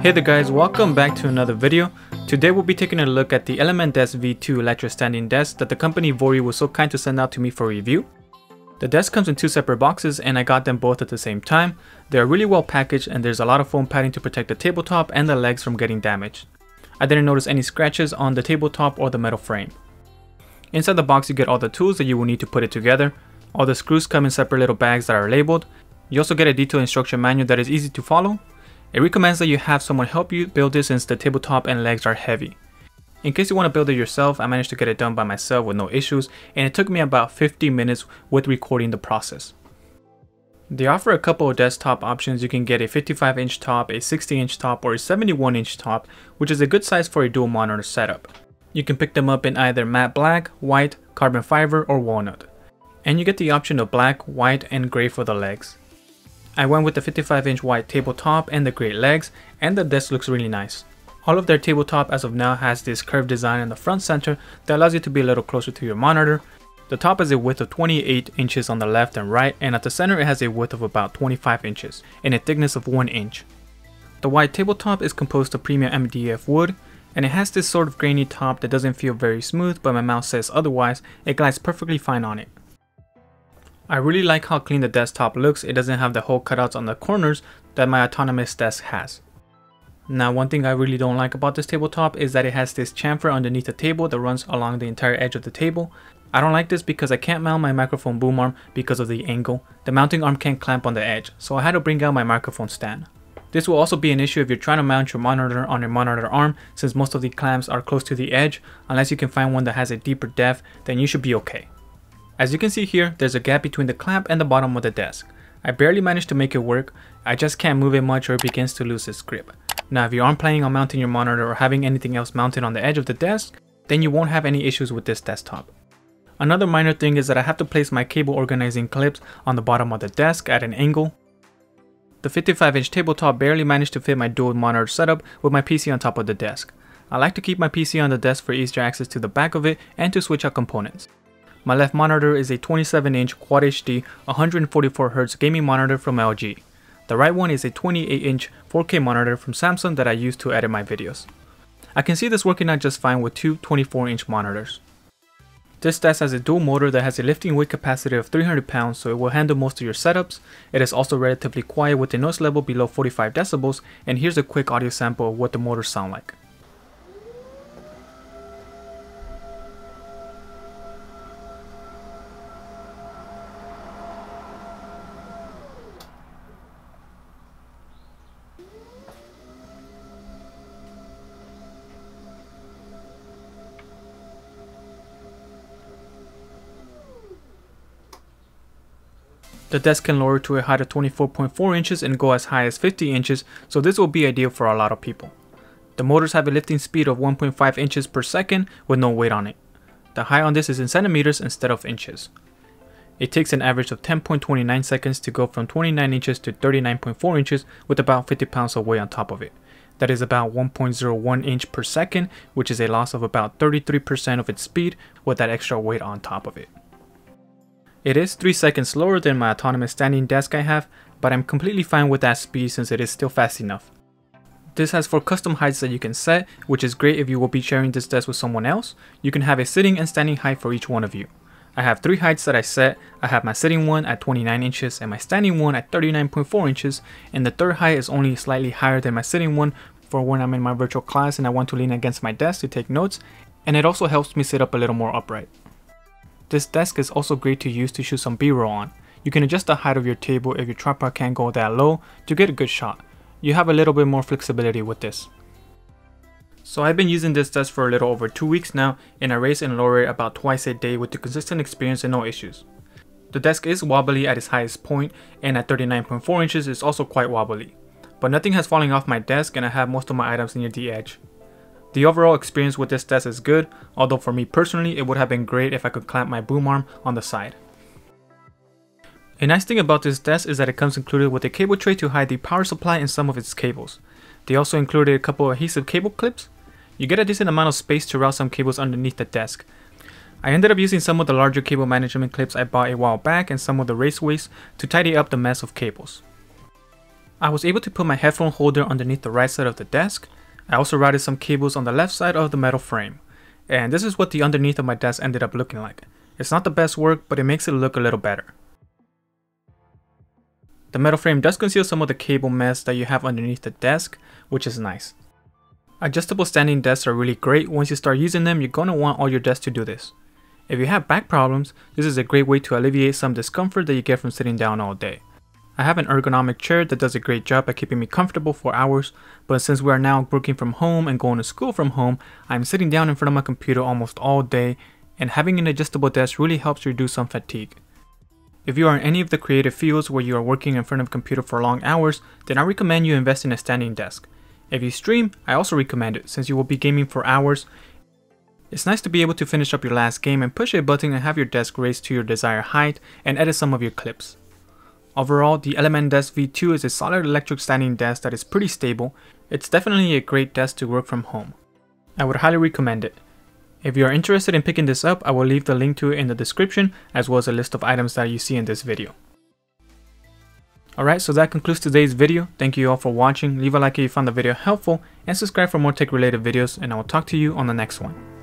Hey there guys, welcome back to another video. Today we'll be taking a look at the Element Desk V2 electric standing desk that the company Vorii was so kind to send out to me for review. The desk comes in two separate boxes and I got them both at the same time. They are really well packaged and there's a lot of foam padding to protect the tabletop and the legs from getting damaged. I didn't notice any scratches on the tabletop or the metal frame. Inside the box you get all the tools that you will need to put it together. All the screws come in separate little bags that are labeled. You also get a detailed instruction manual that is easy to follow. It recommends that you have someone help you build this since the tabletop and legs are heavy. In case you want to build it yourself, I managed to get it done by myself with no issues, and it took me about 50 minutes with recording the process. They offer a couple of desktop options. You can get a 55-inch top, a 60-inch top, or a 71-inch top, which is a good size for a dual monitor setup. You can pick them up in either matte black, white, carbon fiber, or walnut. And you get the option of black, white, and gray for the legs. I went with the 55-inch white tabletop and the gray legs, and the desk looks really nice. All of their tabletop as of now has this curved design in the front center that allows you to be a little closer to your monitor. The top has a width of 28 inches on the left and right, and at the center it has a width of about 25 inches and a thickness of 1 inch. The white tabletop is composed of premium MDF wood, and it has this sort of grainy top that doesn't feel very smooth, but my mouse says otherwise. It glides perfectly fine on it. I really like how clean the desktop looks. It doesn't have the hole cutouts on the corners that my autonomous desk has. Now, one thing I really don't like about this tabletop is that it has this chamfer underneath the table that runs along the entire edge of the table. I don't like this because I can't mount my microphone boom arm because of the angle. The mounting arm can't clamp on the edge, so I had to bring out my microphone stand. This will also be an issue if you're trying to mount your monitor on your monitor arm, since most of the clamps are close to the edge. Unless you can find one that has a deeper depth, then you should be okay. As you can see here, there's a gap between the clamp and the bottom of the desk. I barely managed to make it work. I just can't move it much or it begins to lose its grip. Now if you aren't planning on mounting your monitor or having anything else mounted on the edge of the desk, then you won't have any issues with this desktop. Another minor thing is that I have to place my cable organizing clips on the bottom of the desk at an angle. The 55-inch tabletop barely managed to fit my dual monitor setup with my PC on top of the desk. I like to keep my PC on the desk for easier access to the back of it and to switch out components. My left monitor is a 27-inch Quad HD 144Hz gaming monitor from LG. The right one is a 28-inch 4K monitor from Samsung that I use to edit my videos. I can see this working out just fine with two 24-inch monitors. This desk has a dual motor that has a lifting weight capacity of 300 pounds, so it will handle most of your setups. It is also relatively quiet with a noise level below 45 decibels, and here's a quick audio sample of what the motors sound like. The desk can lower to a height of 24.4 inches and go as high as 50 inches, so this will be ideal for a lot of people. The motors have a lifting speed of 1.5 inches per second with no weight on it. The height on this is in centimeters instead of inches. It takes an average of 10.29 seconds to go from 29 inches to 39.4 inches with about 50 pounds of weight on top of it. That is about 1.01 inch per second, which is a loss of about 33% of its speed with that extra weight on top of it. It is 3 seconds slower than my autonomous standing desk I have, but I'm completely fine with that speed since it is still fast enough. This has 4 custom heights that you can set, which is great if you will be sharing this desk with someone else. You can have a sitting and standing height for each one of you. I have 3 heights that I set. I have my sitting one at 29 inches and my standing one at 39.4 inches, and the third height is only slightly higher than my sitting one for when I'm in my virtual class and I want to lean against my desk to take notes, and it also helps me sit up a little more upright. This desk is also great to use to shoot some B-roll on. You can adjust the height of your table if your tripod can't go that low to get a good shot. You have a little bit more flexibility with this. So I've been using this desk for a little over 2 weeks now, and I raise and lower it about twice a day with the consistent experience and no issues. The desk is wobbly at its highest point, and at 39.4 inches is also quite wobbly. But nothing has fallen off my desk and I have most of my items near the edge. The overall experience with this desk is good, although for me personally it would have been great if I could clamp my boom arm on the side. A nice thing about this desk is that it comes included with a cable tray to hide the power supply and some of its cables. They also included a couple of adhesive cable clips. You get a decent amount of space to route some cables underneath the desk. I ended up using some of the larger cable management clips I bought a while back and some of the raceways to tidy up the mess of cables. I was able to put my headphone holder underneath the right side of the desk. I also routed some cables on the left side of the metal frame. And this is what the underneath of my desk ended up looking like. It's not the best work, but it makes it look a little better. The metal frame does conceal some of the cable mess that you have underneath the desk, which is nice. Adjustable standing desks are really great. Once you start using them, you're going to want all your desks to do this. If you have back problems, this is a great way to alleviate some discomfort that you get from sitting down all day. I have an ergonomic chair that does a great job at keeping me comfortable for hours, but since we are now working from home and going to school from home, I'm sitting down in front of my computer almost all day, and having an adjustable desk really helps reduce some fatigue. If you are in any of the creative fields where you are working in front of a computer for long hours, then I recommend you invest in a standing desk. If you stream, I also recommend it since you will be gaming for hours. It's nice to be able to finish up your last game and push a button and have your desk raised to your desired height and edit some of your clips. Overall, the Element Desk V2 is a solid electric standing desk that is pretty stable. It's definitely a great desk to work from home. I would highly recommend it. If you are interested in picking this up, I will leave the link to it in the description as well as a list of items that you see in this video. Alright, so that concludes today's video. Thank you all for watching. Leave a like if you found the video helpful and subscribe for more tech related videos, and I will talk to you on the next one.